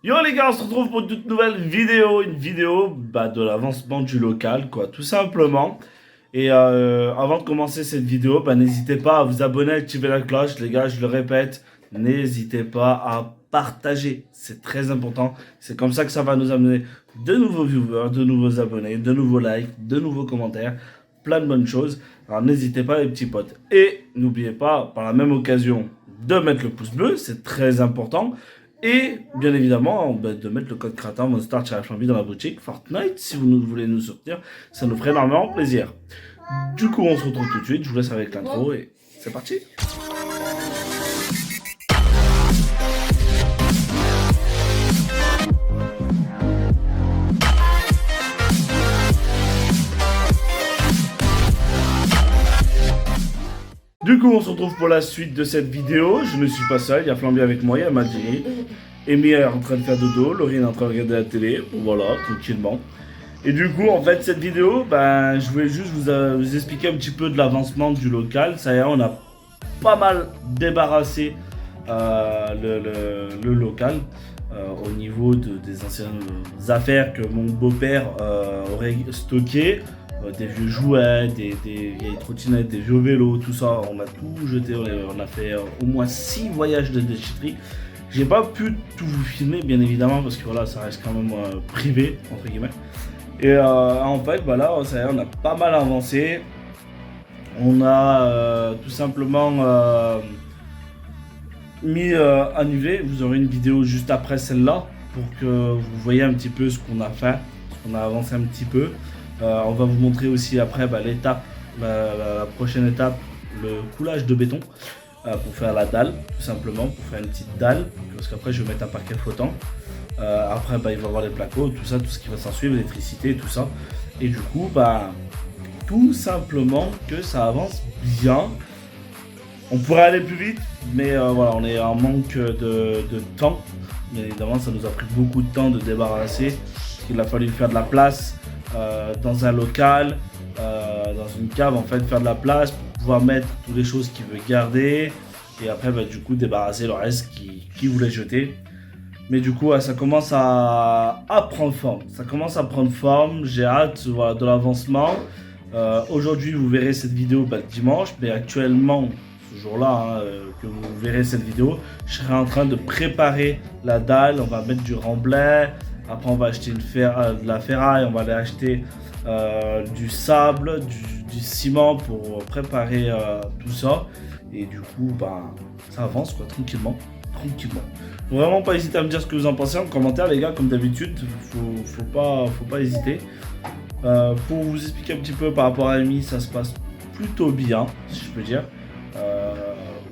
Yo les gars, on se retrouve pour une toute nouvelle vidéo, de l'avancement du local, quoi, tout simplement. Et avant de commencer cette vidéo, n'hésitez pas à vous abonner, à activer la cloche, les gars, je le répète, n'hésitez pas à partager, c'est très important. C'est comme ça que ça va nous amener de nouveaux viewers, de nouveaux abonnés, de nouveaux likes, de nouveaux commentaires, plein de bonnes choses. Alors n'hésitez pas les petits potes. Et n'oubliez pas, par la même occasion, de mettre le pouce bleu, c'est très important. Et bien évidemment, de mettre le code créateur Monster-Flamby dans la boutique Fortnite si vous voulez nous soutenir, ça nous ferait énormément plaisir. Du coup, on se retrouve tout de suite. Je vous laisse avec l'intro et c'est parti. Du coup, on se retrouve pour la suite de cette vidéo. Je ne suis pas seul, il y a Flamby avec moi, il y a Madini. Amy est en train de faire dodo, Laurie est en train de regarder la télé, voilà, tranquillement. Et du coup, en fait, cette vidéo, je voulais juste vous expliquer un petit peu de l'avancement du local. Ça y est, on a pas mal débarrassé le local au niveau des anciennes affaires que mon beau-père aurait stockées. Des vieux jouets, des vieilles trottinettes, des vieux vélos, tout ça, on a tout jeté, on a fait au moins 6 voyages de déchetterie. J'ai pas pu tout vous filmer bien évidemment parce que voilà, ça reste quand même privé entre guillemets. Et en fait là, ça y est, on a pas mal avancé. On a tout simplement mis à niveler. Vous aurez une vidéo juste après celle-là pour que vous voyez un petit peu ce qu'on a fait, ce qu'on a avancé un petit peu. On va vous montrer aussi après l'étape, la prochaine étape, le coulage de béton pour faire la dalle, tout simplement, pour faire une petite dalle, parce qu'après je vais mettre un parquet flottant. Après il va y avoir les placos, tout ça, tout ce qui va s'en suivre, l'électricité, tout ça. Et du coup, tout simplement que ça avance bien. On pourrait aller plus vite, mais voilà, on est en manque de temps. Bien évidemment, ça nous a pris beaucoup de temps de débarrasser, parce qu'il a fallu faire de la place. Dans un local, dans une cave, en fait, faire de la place pour pouvoir mettre toutes les choses qu'il veut garder et après du coup débarrasser le reste qu'il voulait jeter. Mais du coup ça commence à prendre forme, j'ai hâte, voilà, de l'avancement. Aujourd'hui vous verrez cette vidéo dimanche, mais actuellement ce jour-là que vous verrez cette vidéo, je serai en train de préparer la dalle. On va mettre du remblai. Après on va acheter de la ferraille, on va aller acheter du sable, du ciment pour préparer tout ça. Et du coup ça avance quoi, tranquillement. Faut vraiment pas hésiter à me dire ce que vous en pensez en commentaire les gars, comme d'habitude, faut pas hésiter. Pour vous expliquer un petit peu par rapport à Amy, ça se passe plutôt bien, si je peux dire.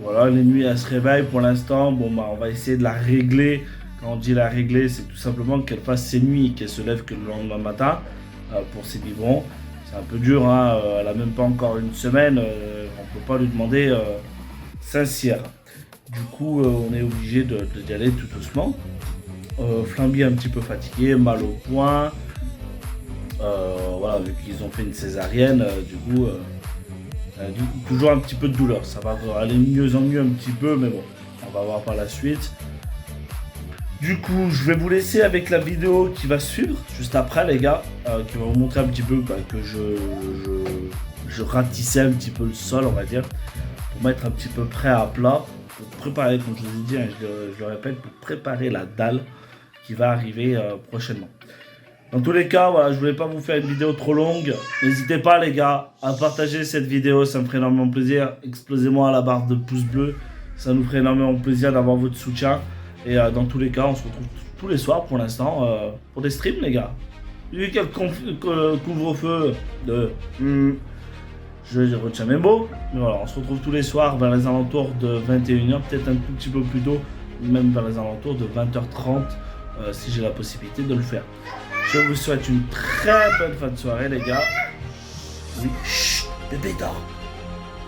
Voilà, les nuits elle se réveille pour l'instant, on va essayer de la régler. Quand on dit la régler, c'est tout simplement qu'elle fasse ses nuits et qu'elle se lève que le lendemain matin pour ses biberons. C'est un peu dur, elle a même pas encore une semaine, on peut pas lui demander sincère. Du coup, on est obligé d'y aller tout doucement. Flamby un petit peu fatigué, mal au poing. Voilà, vu qu'ils ont fait une césarienne, toujours un petit peu de douleur. Ça va aller mieux en mieux un petit peu, mais bon, on va voir par la suite. Du coup, je vais vous laisser avec la vidéo qui va suivre, juste après les gars, qui va vous montrer un petit peu que je ratissais un petit peu le sol, on va dire, pour mettre un petit peu prêt à plat, pour préparer, comme je vous ai dit, je le répète, pour préparer la dalle qui va arriver prochainement. Dans tous les cas, voilà, je voulais pas vous faire une vidéo trop longue. N'hésitez pas les gars à partager cette vidéo, ça me ferait énormément plaisir. Explosez-moi à la barre de pouce bleu, ça nous ferait énormément plaisir d'avoir votre soutien. Et dans tous les cas, on se retrouve tous les soirs pour l'instant pour des streams, les gars. Vu qu'il y a le couvre-feu de... je retiens mes mots. Mais voilà, on se retrouve tous les soirs vers les alentours de 21h, peut-être un tout petit peu plus tôt, même vers les alentours de 20h30, si j'ai la possibilité de le faire. Je vous souhaite une très bonne fin de soirée, les gars. Oui, chut, bébé dort.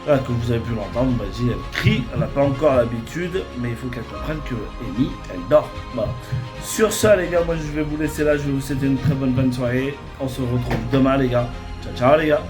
Voilà, comme vous avez pu l'entendre, Magie elle crie, elle n'a pas encore l'habitude, mais il faut qu'elle comprenne que Amy, elle dort. Voilà. Sur ça les gars, moi je vais vous laisser là, je vais vous souhaiter une très bonne soirée. On se retrouve demain les gars. Ciao ciao les gars.